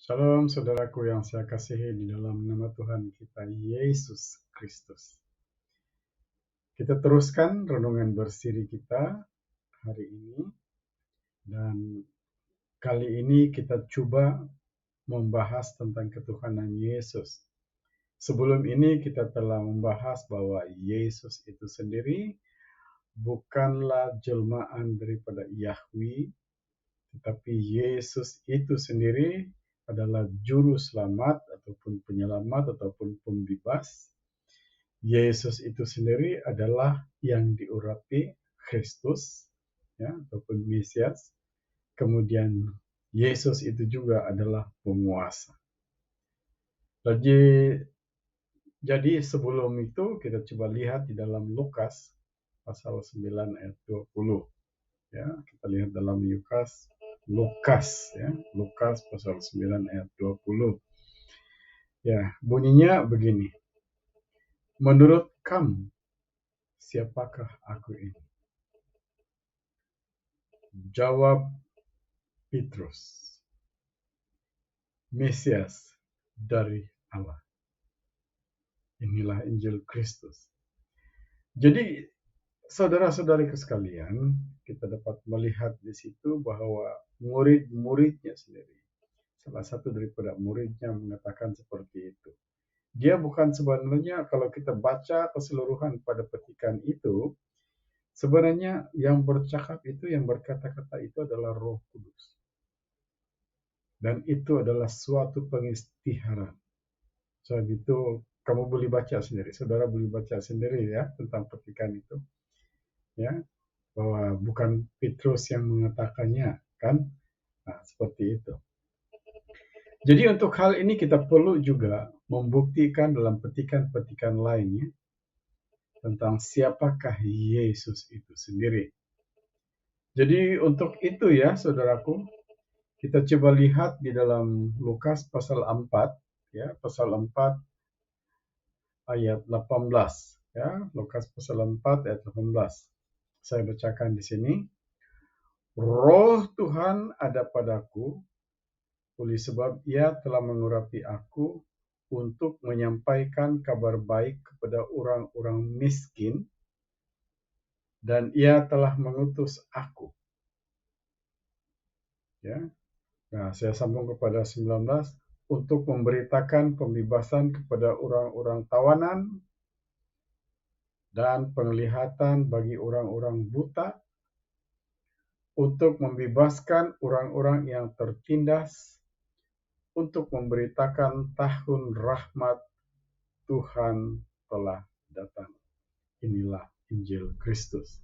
Shalom saudaraku yang saya kasihi di dalam nama Tuhan kita Yesus Kristus. Kita teruskan renungan bersiri kita hari ini, dan kali ini kita coba membahas tentang ketuhanan Yesus. Sebelum ini kita telah membahas bahwa Yesus itu sendiri bukanlah jelmaan daripada Yahweh, tetapi Yesus itu sendiri adalah juru selamat ataupun penyelamat ataupun pembebas. Yesus itu sendiri adalah yang diurapi Kristus, ya, ataupun Mesias. Kemudian Yesus itu juga adalah penguasa. Jadi sebelum itu kita coba lihat di dalam Lukas pasal 9 ayat 20. Ya, kita lihat dalam Lukas pasal 9 ayat 20. Ya, bunyinya begini. Menurut kamu, siapakah aku ini? Jawab Petrus, Mesias dari Allah. Inilah Injil Kristus. Jadi, saudara-saudariku sekalian, kita dapat melihat di situ bahwa murid-muridnya sendiri, salah satu daripada muridnya mengatakan seperti itu. Dia bukan sebenarnya, kalau kita baca keseluruhan pada petikan itu, sebenarnya yang bercakap itu, yang berkata-kata itu adalah Roh Kudus. Dan itu adalah suatu pengistiharan. Sebab itu kamu boleh baca sendiri, saudara boleh baca sendiri ya tentang petikan itu. Ya, bahwa bukan Petrus yang mengatakannya, kan? Nah, seperti itu. Jadi untuk hal ini kita perlu juga membuktikan dalam petikan-petikan lainnya tentang siapakah Yesus itu sendiri. Jadi untuk itu ya saudaraku, kita coba lihat di dalam Lukas pasal 4, ya, pasal 4 ayat 18, ya, Lukas pasal 4 ayat 18. Saya bacakan di sini. Roh Tuhan ada padaku, oleh sebab Ia telah mengurapi aku untuk menyampaikan kabar baik kepada orang-orang miskin, dan Ia telah mengutus aku. Ya. Nah, saya sambung kepada 19, untuk memberitakan pembebasan kepada orang-orang tawanan dan penglihatan bagi orang-orang buta, untuk membebaskan orang-orang yang tertindas, untuk memberitakan tahun rahmat Tuhan telah datang. Inilah Injil Kristus.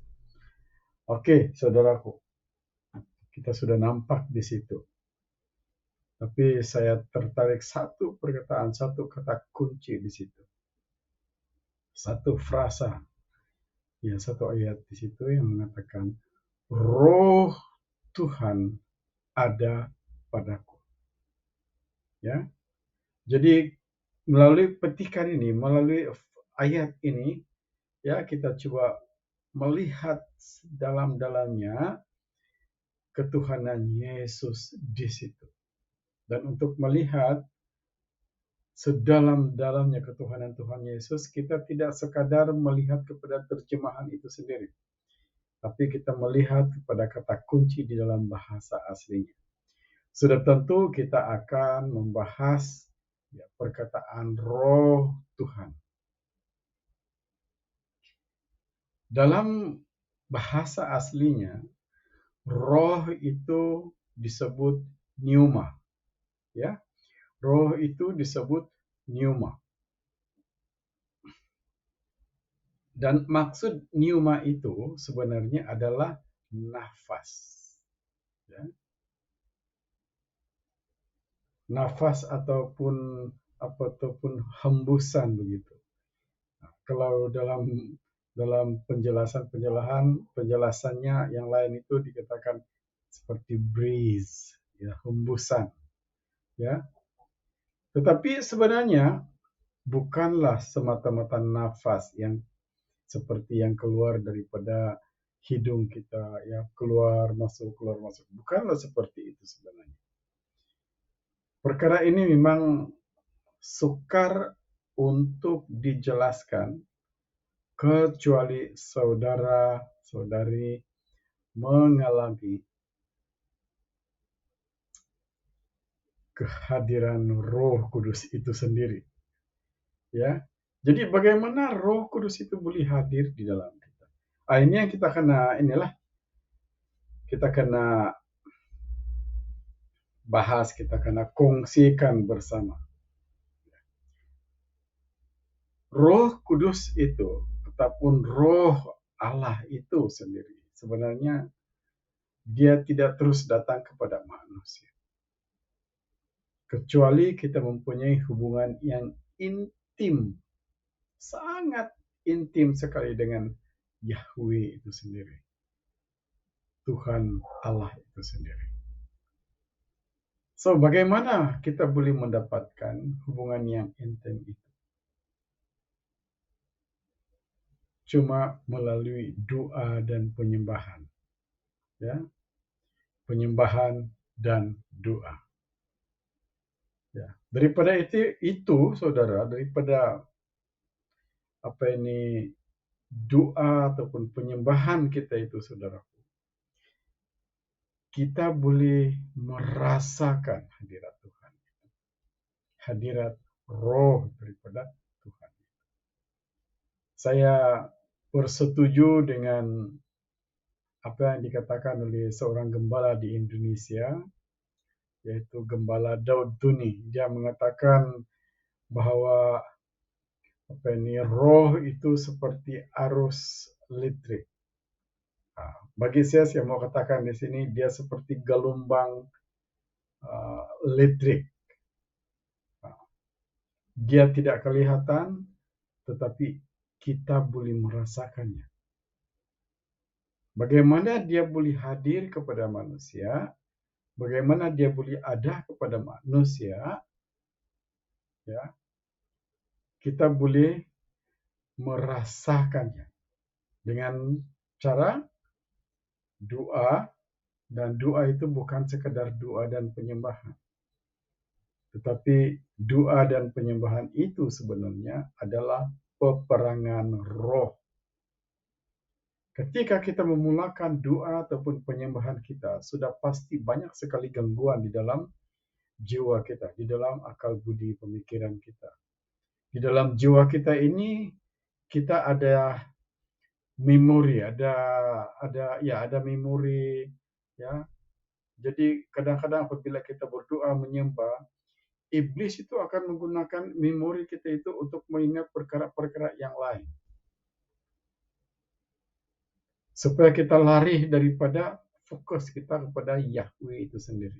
Oke, saudaraku, kita sudah nampak di situ. Tapi saya tertarik satu perkataan, satu kata kunci di situ. Satu frasa, ya, satu ayat di situ yang mengatakan, Roh Tuhan ada padaku. Ya, jadi melalui petikan ini, melalui ayat ini, ya, kita coba melihat dalam-dalamnya ketuhanan Yesus di situ. Dan untuk melihat sedalam-dalamnya ketuhanan Tuhan Yesus, kita tidak sekadar melihat kepada terjemahan itu sendiri, tapi kita melihat kepada kata kunci di dalam bahasa aslinya. Sudah tentu kita akan membahas ya, perkataan Roh Tuhan. Dalam bahasa aslinya, roh itu disebut pneuma. Ya, roh itu disebut pneuma. Dan maksud pneuma itu sebenarnya adalah nafas. Ya. Nafas ataupun hembusan begitu. Nah, kalau dalam penjelasannya yang lain itu dikatakan seperti breeze, ya, hembusan. Ya. Tetapi sebenarnya bukanlah semata-mata nafas yang seperti yang keluar daripada hidung kita, ya, keluar masuk. Bukanlah seperti itu sebenarnya. Perkara ini memang sukar untuk dijelaskan kecuali saudara-saudari mengalami kehadiran Roh Kudus itu sendiri, ya. Jadi bagaimana Roh Kudus itu boleh hadir di dalam kita? Ini yang kita kena bahas, kita kena kongsikan bersama. Roh Kudus itu ataupun Roh Allah itu sendiri sebenarnya dia tidak terus datang kepada manusia. Kecuali kita mempunyai hubungan yang intim, sangat intim sekali dengan Yahweh itu sendiri. Tuhan Allah itu sendiri. So, bagaimana kita boleh mendapatkan hubungan yang intim itu? Cuma melalui doa dan penyembahan. Ya, penyembahan dan doa. Ya, daripada itu saudara, daripada doa ataupun penyembahan kita itu saudara, kita boleh merasakan hadirat Tuhan, hadirat Roh daripada Tuhan. Saya bersetuju dengan apa yang dikatakan oleh seorang gembala di Indonesia, yaitu Gembala Daud Tuni. Dia mengatakan bahwa roh itu seperti arus listrik. Bagi saya mau katakan di sini dia seperti gelombang listrik. Dia tidak kelihatan, tetapi kita boleh merasakannya. Bagaimana dia boleh hadir kepada manusia, bagaimana dia boleh ada kepada manusia, ya, kita boleh merasakannya dengan cara doa, dan doa itu bukan sekedar doa dan penyembahan. Tetapi doa dan penyembahan itu sebenarnya adalah peperangan roh. Ketika kita memulakan doa ataupun penyembahan kita, sudah pasti banyak sekali gangguan di dalam jiwa kita, di dalam akal budi pemikiran kita. Di dalam jiwa kita ini kita ada memori, ada memori, ya. Jadi kadang-kadang apabila kita berdoa menyembah, iblis itu akan menggunakan memori kita itu untuk mengingat perkara-perkara yang lain. Supaya kita lari daripada fokus kita kepada Yahweh itu sendiri.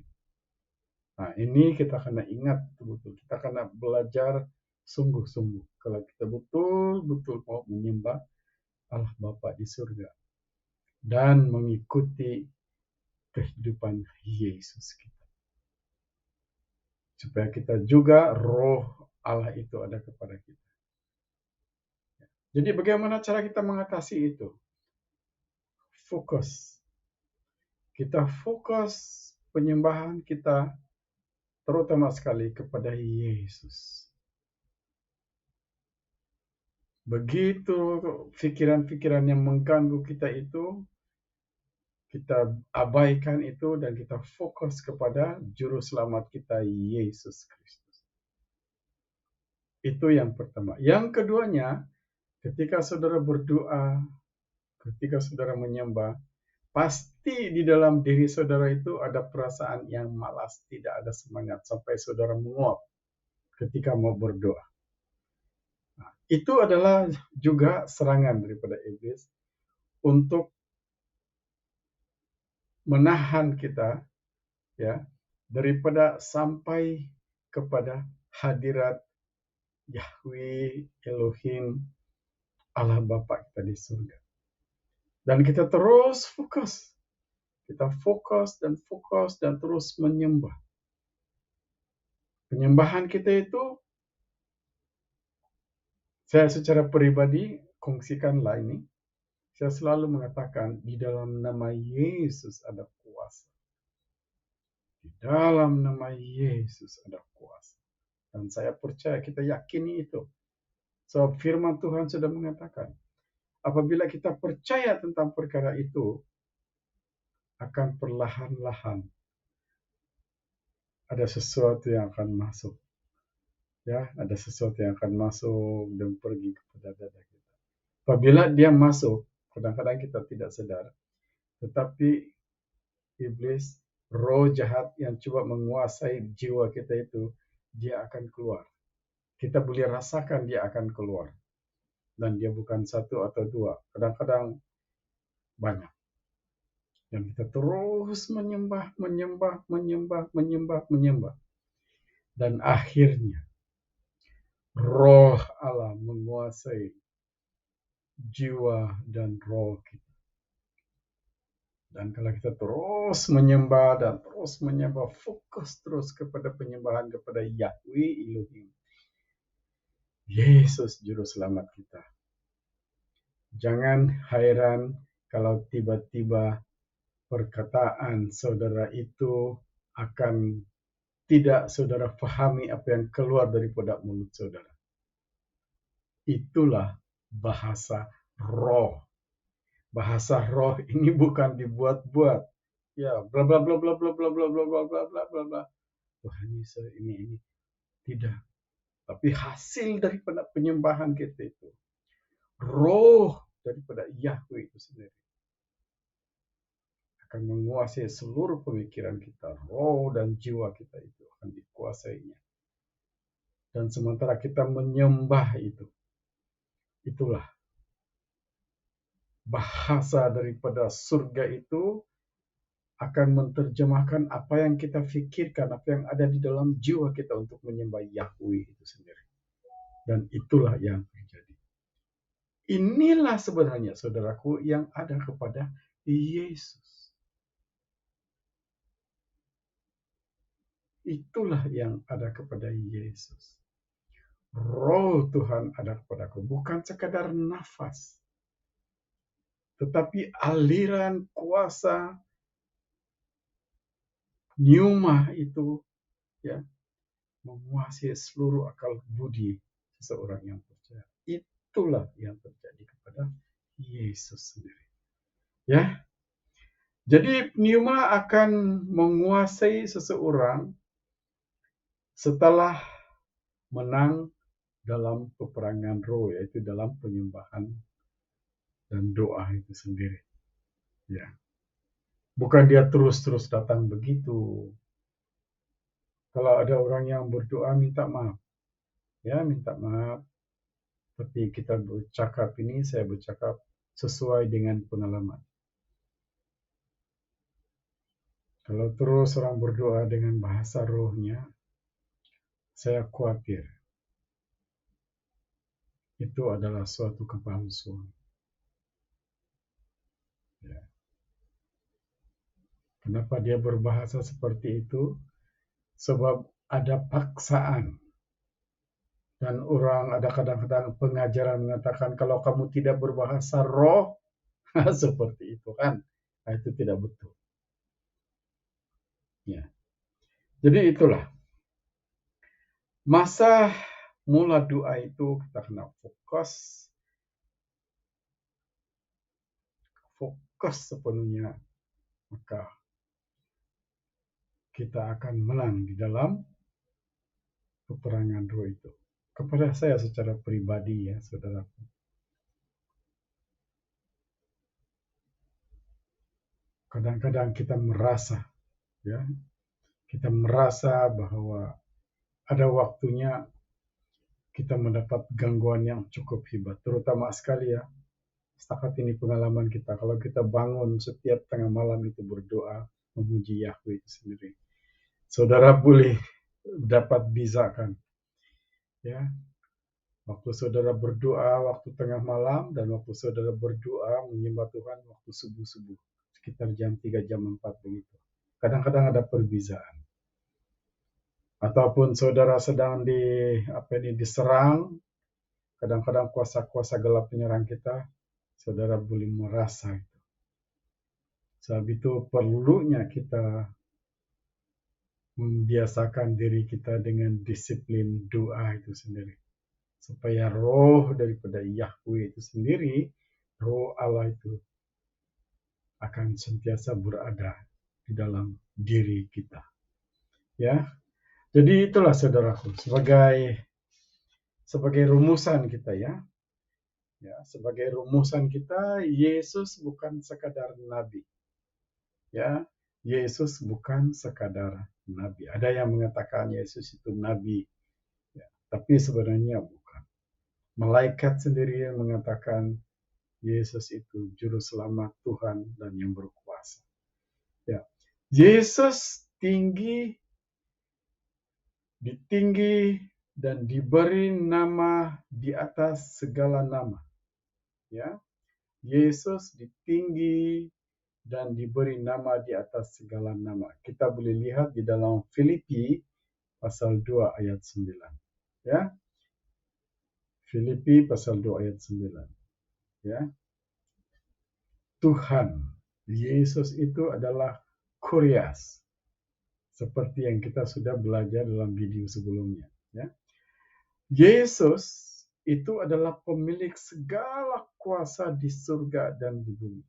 Nah, ini kita kena ingat betul-betul. Kita kena belajar sungguh-sungguh. Kalau kita betul-betul mau menyembah Allah Bapa di surga dan mengikuti kehidupan Yesus kita. Supaya kita juga roh Allah itu ada kepada kita. Jadi bagaimana cara kita mengatasi itu? Fokus. Kita fokus penyembahan kita terutama sekali kepada Yesus. Begitu pikiran-pikiran yang mengganggu kita itu, kita abaikan itu dan kita fokus kepada juru selamat kita Yesus Kristus. Itu yang pertama. Yang keduanya, ketika saudara berdoa, ketika saudara menyembah, pasti di dalam diri saudara itu ada perasaan yang malas, tidak ada semangat, sampai saudara menguap ketika mau berdoa. Nah, itu adalah juga serangan daripada iblis untuk menahan kita, ya, daripada sampai kepada hadirat Yahweh Elohim Allah Bapa kita di surga. Dan kita terus fokus. Kita fokus dan terus menyembah. Penyembahan kita itu, saya secara pribadi kongsikanlah ini. Saya selalu mengatakan di dalam nama Yesus ada kuasa. Di dalam nama Yesus ada kuasa. Dan saya percaya, kita yakini itu. Sebab firman Tuhan sudah mengatakan, apabila kita percaya tentang perkara itu, akan perlahan-lahan ada sesuatu yang akan masuk. Ya, ada sesuatu yang akan masuk dan pergi kepada dada kita. Apabila dia masuk, kadang-kadang kita tidak sadar, tetapi iblis, roh jahat yang coba menguasai jiwa kita itu, dia akan keluar. Kita boleh rasakan dia akan keluar. Dan dia bukan satu atau dua, kadang-kadang banyak. Dan kita terus menyembah. Dan akhirnya, roh Allah menguasai jiwa dan roh kita. Dan kalau kita terus menyembah dan terus menyembah, fokus terus kepada penyembahan kepada Yahweh Elohim, Yesus Juru Selamat kita. Jangan heran kalau tiba-tiba perkataan saudara itu akan tidak saudara pahami apa yang keluar daripada mulut saudara. Itulah bahasa roh. Bahasa roh ini bukan dibuat-buat. Ya, bla bla bla bla bla bla bla bla bla bla bla bla bla. Tuhan Yesus ini tidak. Tapi hasil daripada penyembahan kita itu, roh daripada Yahweh itu sendiri akan menguasai seluruh pemikiran kita. Roh dan jiwa kita itu akan dikuasainya. Dan sementara kita menyembah itu, itulah bahasa daripada surga itu akan menerjemahkan apa yang kita pikirkan, apa yang ada di dalam jiwa kita untuk menyembah Yahweh itu sendiri. Dan itulah yang terjadi. Inilah sebenarnya, saudaraku, yang ada kepada Yesus. Itulah yang ada kepada Yesus. Roh Tuhan ada kepadaku, bukan sekadar nafas, tetapi aliran kuasa pneuma itu ya menguasai seluruh akal budi seseorang yang percaya. Itulah yang terjadi kepada Yesus sendiri. Ya. Jadi pneuma akan menguasai seseorang setelah menang dalam peperangan roh, yaitu dalam penyembahan dan doa itu sendiri. Ya. Bukan dia terus-terus datang begitu. Kalau ada orang yang berdoa minta maaf, ya minta maaf. Tapi kita bercakap ini, saya bercakap sesuai dengan pengalaman. Kalau terus orang berdoa dengan bahasa rohnya, saya khawatir itu adalah suatu kepalsuan. Ya. Kenapa dia berbahasa seperti itu? Sebab ada paksaan. Dan orang ada kadang-kadang pengajaran mengatakan kalau kamu tidak berbahasa roh, seperti itu kan. Nah, itu tidak betul. Ya. Jadi itulah. Masa mula doa itu kita kena fokus sepenuhnya, maka kita akan menang di dalam peperangan roh itu. Kepada saya secara pribadi ya, saudaraku. Kadang-kadang kita merasa, ya, kita merasa bahwa ada waktunya kita mendapat gangguan yang cukup hebat, terutama sekali ya. Setakat ini pengalaman kita, kalau kita bangun setiap tengah malam itu berdoa, memuji Yahweh itu sendiri. Saudara boleh dapat bizakan, ya. Waktu saudara berdoa waktu tengah malam dan waktu saudara berdoa menyembah Tuhan waktu subuh-subuh, sekitar jam 3, jam 4 begitu. Kadang-kadang ada perbedaan. Ataupun saudara sedang diserang, kadang-kadang kuasa-kuasa gelap menyerang kita, saudara boleh merasa itu. Sebab itu perlunya kita membiasakan diri kita dengan disiplin doa itu sendiri. Supaya roh daripada Yahweh itu sendiri, roh Allah itu akan sentiasa berada di dalam diri kita. Ya, jadi itulah saudaraku, sebagai rumusan kita ya. Ya, sebagai rumusan kita, Yesus bukan sekadar nabi. Ya, Yesus bukan sekadar nabi. Ada yang mengatakan Yesus itu nabi, ya, tapi sebenarnya bukan. Malaikat sendiri yang mengatakan Yesus itu juru selamat Tuhan dan yang berkuasa. Ya, Yesus ditinggi dan diberi nama di atas segala nama. Ya, Yesus ditinggi dan diberi nama di atas segala nama. Kita boleh lihat di dalam Filipi pasal 2 ayat 9. Ya. Filipi pasal 2 ayat 9. Ya. Tuhan Yesus itu adalah Kurias. Seperti yang kita sudah belajar dalam video sebelumnya, ya. Yesus itu adalah pemilik segala kuasa di surga dan di bumi.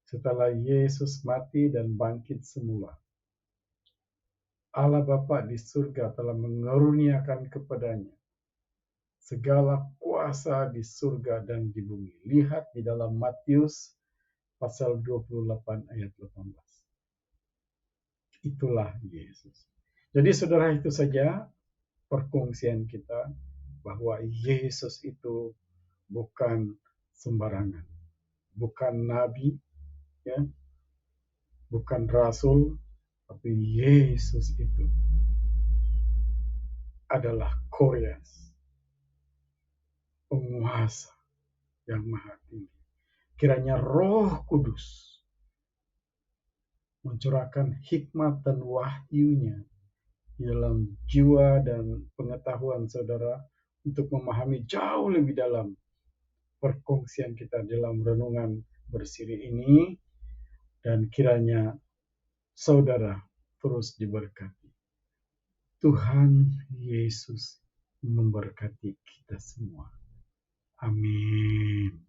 Setelah Yesus mati dan bangkit semula, Allah Bapa di surga telah mengaruniakan kepadanya segala kuasa di surga dan di bumi. Lihat di dalam Matius pasal 28 ayat 18. Itulah Yesus. Jadi saudara, itu saja perkongsian kita bahwa Yesus itu bukan sembarangan, bukan nabi, ya, bukan rasul, tapi Yesus itu adalah Kurias, penguasa yang maha tinggi. Kiranya Roh Kudus mencurahkan hikmat dan wahyunya di dalam jiwa dan pengetahuan saudara untuk memahami jauh lebih dalam perkongsian kita dalam renungan bersiri ini, dan kiranya saudara terus diberkati. Tuhan Yesus memberkati kita semua. Amin.